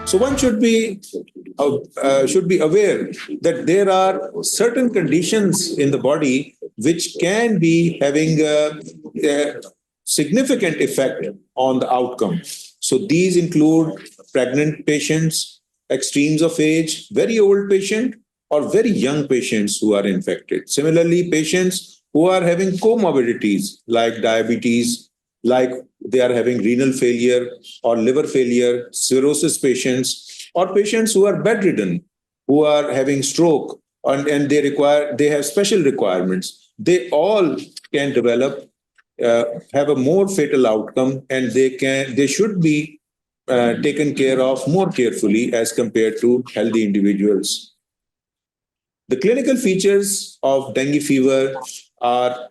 So one should be aware that there are certain conditions in the body which can be having a significant effect on the outcome. So these include pregnant patients, extremes of age, very old patient, or very young patients who are infected. Similarly, patients who are having comorbidities like diabetes, like they are having renal failure or liver failure, cirrhosis patients, or patients who are bedridden, who are having stroke, and they have special requirements. They all can develop have a more fatal outcome, and they should be taken care of more carefully as compared to healthy individuals. The clinical features of dengue fever are,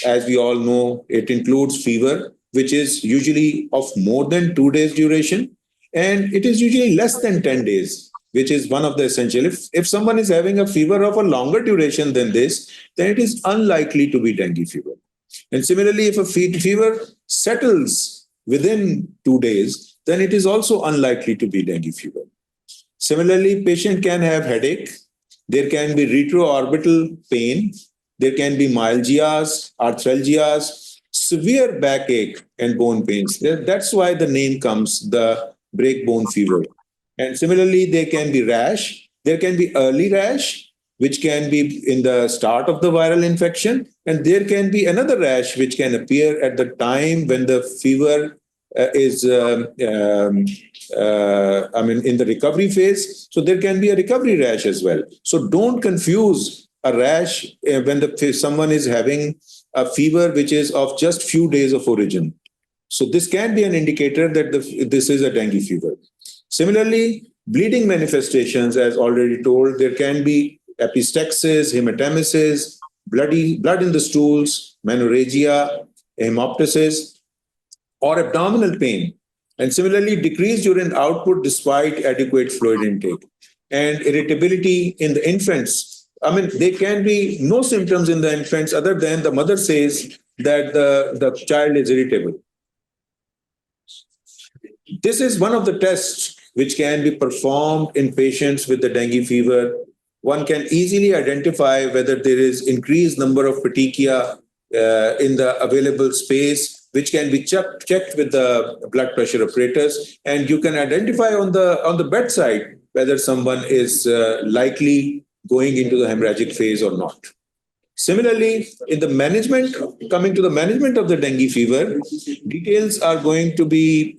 as we all know, it includes fever, which is usually of more than 2 days duration, and it is usually less than 10 days, which is one of the essential. If someone is having a fever of a longer duration than this, then it is unlikely to be dengue fever. And similarly, if a fever settles within 2 days, then it is also unlikely to be dengue fever. Similarly, patient can have headache. There can be retroorbital pain. There can be myalgias, arthralgias, severe backache, and bone pains. That's why the name comes, the break bone fever. And similarly, there can be rash. There can be early rash, which can be in the start of the viral infection. And there can be another rash, which can appear at the time when the fever is in the recovery phase. So there can be a recovery rash as well. So don't confuse a rash when someone is having a fever which is of just few days of origin. So this can be an indicator that this is a dengue fever. Similarly, bleeding manifestations, as already told, there can be epistaxis, hematemesis, blood in the stools, menorrhagia, hemoptysis, or abdominal pain. And similarly, decreased urine output despite adequate fluid intake. And irritability in the infants. There can be no symptoms in the infants other than the mother says that the child is irritable. This is one of the tests which can be performed in patients with the dengue fever. One can easily identify whether there is increased number of petechia in the available space, which can be checked with the blood pressure apparatus, and you can identify on the bedside whether someone is likely going into the hemorrhagic phase or not. Similarly, coming to the management of the dengue fever, details are going to be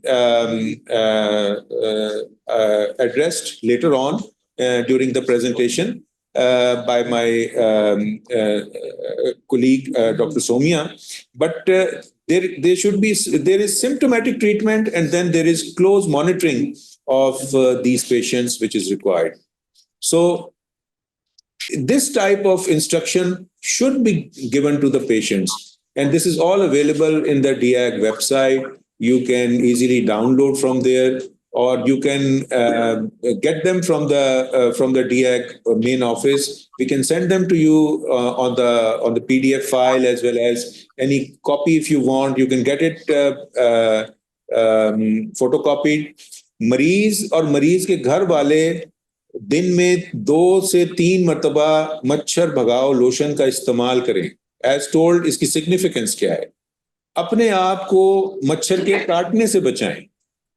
addressed later on during the presentation by my colleague, Dr. Somia. But there is symptomatic treatment, and then there is close monitoring of these patients, which is required. So this type of instruction should be given to the patients, and this is all available in the DIAG website. You can easily download from there, or you can get them from the DIAG main office. We can send them to you on the PDF file, as well as any copy if you want. You can get it photocopied. मरीज और मरीज के घर वाले दिन में 2 से 3 मरतबा मच्छर भगाओ लोशन का इस्तेमाल करें. एज टोल्ड, इसकी सिग्निफिकेंस क्या है? अपने आप को मच्छर के काटने से बचाएं.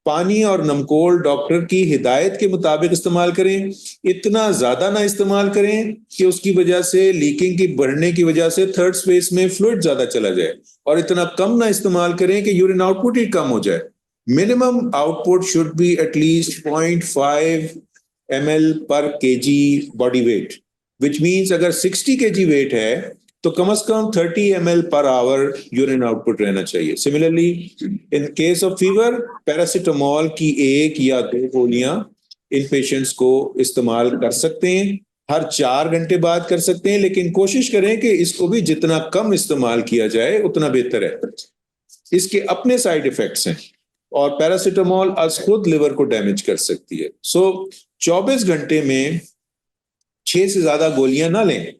पानी और नमकोल डॉक्टर की हिदायत के मुताबिक इस्तेमाल करें. इतना ज्यादा ना इस्तेमाल करें कि उसकी वजह से लीकिंग की बढ़ने की वजह से थर्ड स्पेस में फ्लूइड ज्यादा चला जाए, और इतना कम ना इस्तेमाल करें कि यूरिन आउटपुट ही कम हो जाए. Minimum output should be at least 0.5 ml per kg body weight, which means अगर 60 kg weight है तो कम से कम 30 ml per hour urine output रहना चाहिए. Similarly, in case of fever, paracetamol की 1 या 2 गोलियां इन पेशेंट्स को इस्तेमाल कर सकते हैं. हर 4 घंटे बाद कर सकते हैं, लेकिन कोशिश करें कि इसको भी जितना कम इस्तेमाल किया जाए उतना बेहतर है. इसके अपने साइड इफेक्ट्स हैं, और पैरासीटामोल आज खुद लिवर को डैमेज कर सकती है. सो 24 घंटे में 6 से ज्यादा गोलियां ना लें.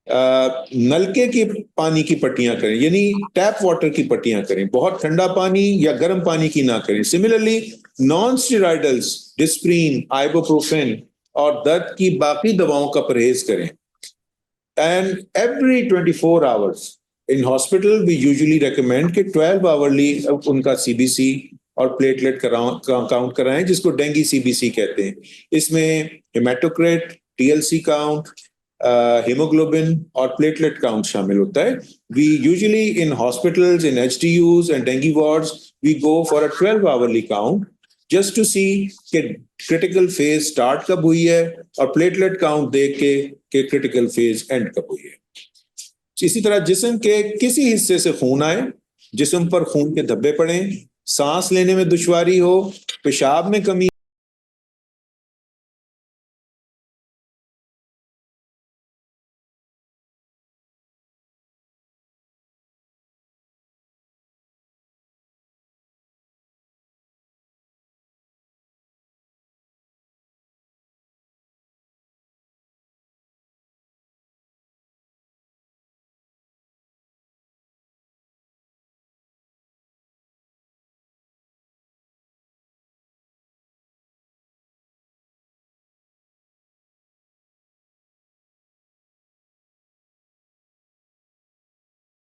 नलके की पानी की पट्टियां करें, यानी टैप वाटर की पट्टियां करें. बहुत ठंडा पानी या गर्म पानी की ना करें. सिमिलरली, नॉन स्टेरॉइडल्स, डिस्प्रीन, आइबुप्रोफेन और दर्द की बाकी दवाओं का परहेज करें। And every 24 hours in hospital, we usually recommend कि 12 hourly उनका CBC और प्लेटलेट काउंट कराएं, जिसको डेंगी CBC कहते हैं। इसमें हेमाटोक्रिट, TLC काउंट, hemoglobin और प्लेटलेट काउंट शामिल होता है। We usually in hospitals, in HDUs and dengue wards, we go for a 12 hourly count just to see कि क्रिटिकल फेज स्टार्ट कब हुई है और प्लेटलेट काउंट देख के क्रिटिकल फेज एंड कब हुई है। इसी तरह जिस्म के किसी हिस्से से खून आए, जिस्म पर खून के धब्बे पड़े, सांस लेने में दुश्वारी हो, पेशाब में कमी,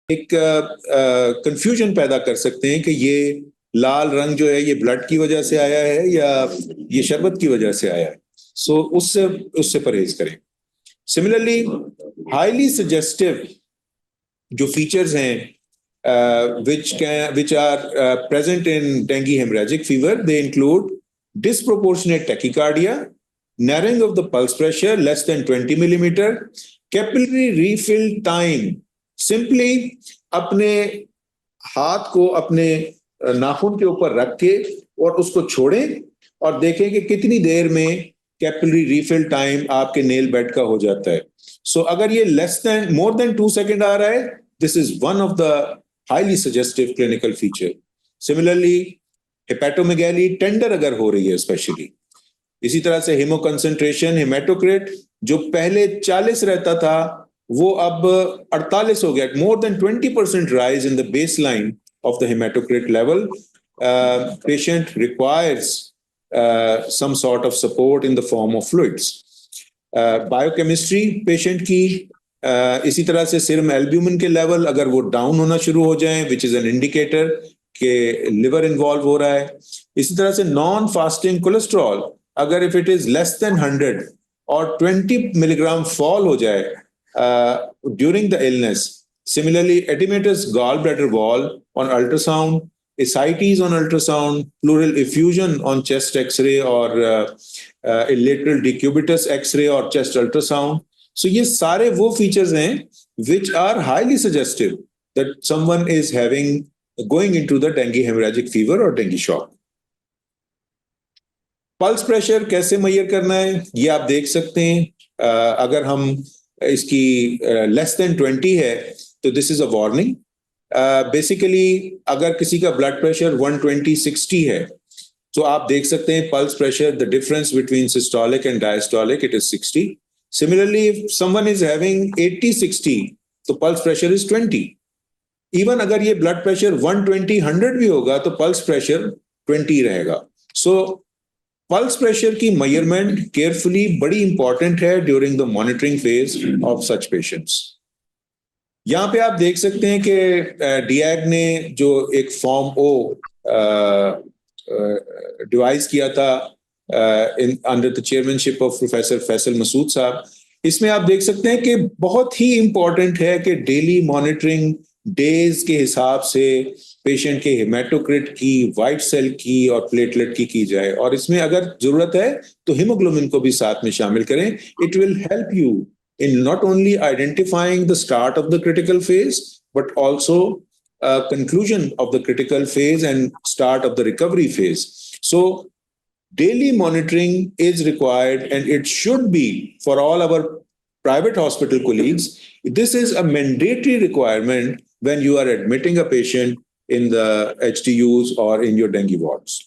एक कंफ्यूजन पैदा कर सकते हैं कि ये लाल रंग जो है ये ब्लड की वजह से आया है या ये शरबत की वजह से आया है। सो उससे उससे परहेज करें। सिमिलरली हाईली सजेस्टिव जो फीचर्स हैं which are present in dengue hemorrhagic fever, they include disproportionate tachycardia, narrowing of the pulse pressure less than 20 millimeter, capillary refill time। Simply अपने हाथ को अपने नाखून के ऊपर रख के और उसको छोड़ें और देखें कि कितनी देर में कैपिलरी रिफिल टाइम आपके नेल बेड का हो जाता है। सो अगर ये मोर देन 2 सेकेंड आ रहा है, this is one of the highly suggestive clinical feature. Similarly hepatomegaly tender अगर हो रही है स्पेशली। इसी तरह से हीमो कंसंट्रेशन, हेमाटोक्रिट जो पहले 40 रहता था वो अब 48 हो गया। More than 20% rise in the base line of the haematocrit level. Patient requires some sort of support in the form of fluids. Biochemistry patient की इसी तरह से सीरम एल्ब्यूमिन के लेवल अगर वो डाउन होना शुरू हो जाए, विच इज एन इंडिकेटर कि लिवर इन्वॉल्व हो रहा है। इसी तरह से नॉन फास्टिंग कोलेस्ट्रॉल अगर if it is less than 100 और 20 मिलीग्राम फॉल हो जाए during the illness. Similarly edematous gall bladder wall on ultrasound, ascites on ultrasound, pleural effusion on chest X-ray or a lateral decubitus X-ray or chest ultrasound. So ये सारे वो features हैं which are highly suggestive that someone is going into the dengue hemorrhagic fever or dengue shock. Pulse pressure कैसे major करना है ये आप देख सकते हैं। अगर हम इसकी लेस देन 20 है तो this is a warning. Basically अगर किसी का ब्लड प्रेशर 120/60 है तो आप देख सकते हैं pulse pressure, the difference between systolic and diastolic, it is 60। Similarly if someone is having 80/60 तो पल्स प्रेशर इज 20। इवन अगर ये ब्लड प्रेशर 120/100 भी होगा तो पल्स प्रेशर 20 रहेगा। सो पल्स प्रेशर की मेजरमेंट केयरफुली बड़ी इंपॉर्टेंट है during the monitoring phase of such patients. यहाँ पे आप देख सकते हैं कि डिएग ने जो एक फॉर्म ओ डिवाइस किया था under the chairmanship of professor Faisal Masood साहब, इसमें आप देख सकते हैं कि बहुत ही इंपॉर्टेंट है कि डेली मॉनिटरिंग डेज के हिसाब से पेशेंट के हेमाटोक्रिट की, वाइट सेल की और प्लेटलेट की जाए। और इसमें अगर जरूरत है तो हीमोग्लोबिन को भी साथ में शामिल करें। It will help you in not only identifying the start of the critical phase, but also conclusion of the critical phase and start of the recovery phase. So daily monitoring is required and it should be for all our private hospital colleagues. This is a mandatory requirement when you are admitting a patient in the HDUs or in your dengue wards.